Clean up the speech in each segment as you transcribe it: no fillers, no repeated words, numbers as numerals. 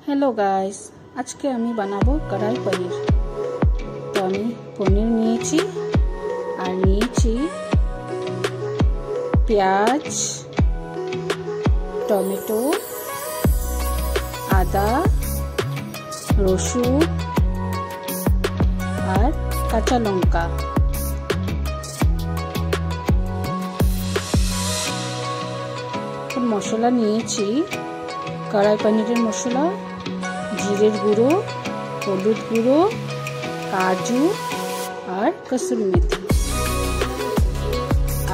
Hello guys, आज के आमी बनाबो कढ़ाई पनीर। तो आमी पनीर निয়েছি আর নিয়েছি পেঁয়াজ, টমেটো, আদা, রসুন আর কাঁচা লঙ্কা। মশলা নিয়েছি কড়াই পনিরের মশলা, জিরের গুঁড়ো, হলুদ গুঁড়ো, কাজু আর কসুরি মেথি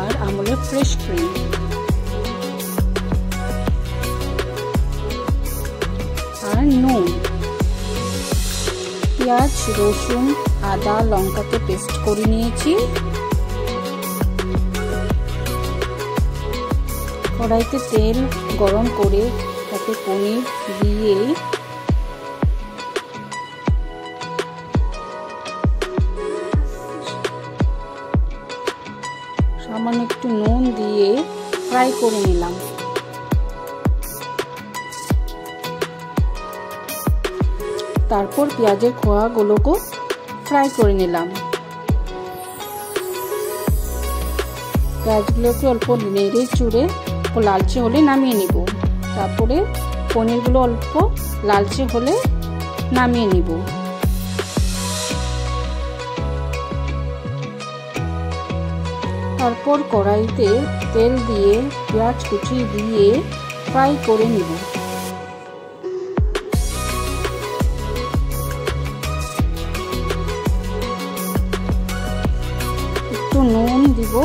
আর আমুলের ফ্রেশ ক্রিম। আর নুন। পেঁয়াজ, রসুন, আদা, লঙ্কাকে পেস্ট করে নিয়েছি। কড়াইতে তেল গরম করে তাতে পনির দিয়ে সামান্য একটু নুন দিয়ে ফ্রাই করে নিলাম। তারপর পেঁয়াজের খোয়াগুলোকে ফ্রাই করে নিলাম। পেঁয়াজগুলোকে অল্প নেড়ে চুড়ে লালচে হলে নামিয়ে নিব। তারপরে পনিরগুলো অল্প লালচে হলে নামিয়ে নিব। তারপর কড়াইতে তেল দিয়ে পেঁয়াজ কুচি দিয়ে ফ্রাই করে নিব। একটু নুন দিব,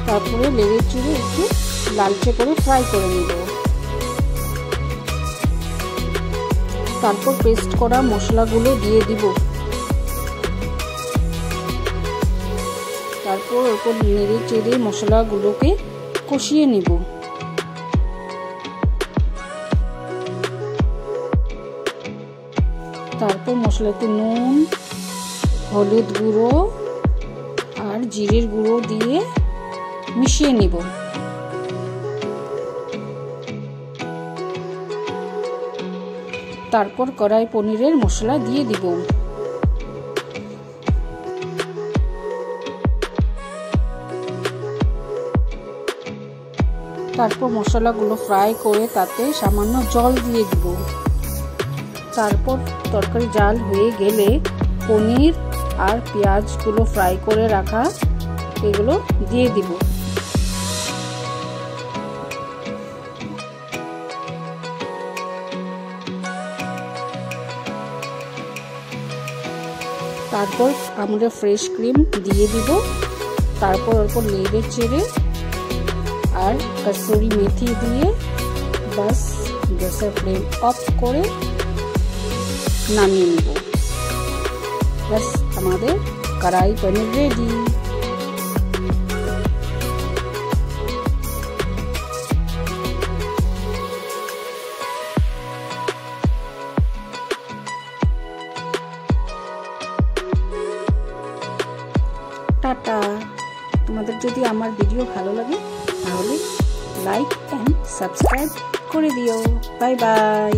তারপরে লেড়ে চুড়ে একটু লালচে করে ফ্রাই করে নিব। তারপর পেস্ট করা মশলাগুলো দিয়ে দিব। তারপর ওপর নেড়ে চেড়ে মশলাগুলোকে কষিয়ে নিব। তারপর মশলাতে নুন, হলুদ গুঁড়ো আর জিরের গুঁড়ো দিয়ে মিশিয়ে নিব। তারপর কড়াই পনিরের মশলা দিয়ে দিব। তারপর মশলাগুলো ফ্রাই করে তাতে সামান্য জল দিয়ে দিব। তারপর তরকারি জাল হয়ে গেলে পনির আর পেঁয়াজগুলো ফ্রাই করে রাখা এগুলো দিয়ে দিব। তারপর আমরা ফ্রেশ ক্রিম দিয়ে দিব। তারপর অল্প নেড়ে চেড়ে আর কসুরি মেথি দিয়ে বাস গ্যাসের ফ্লেম অফ করে নামিয়ে নিব। বাস আমাদের কড়াই পনির রেডি। টাটা। তোমাদের যদি আমার ভিডিও ভালো লাগে তাহলে লাইক এন্ড সাবস্ক্রাইব করে দিও। Bye bye.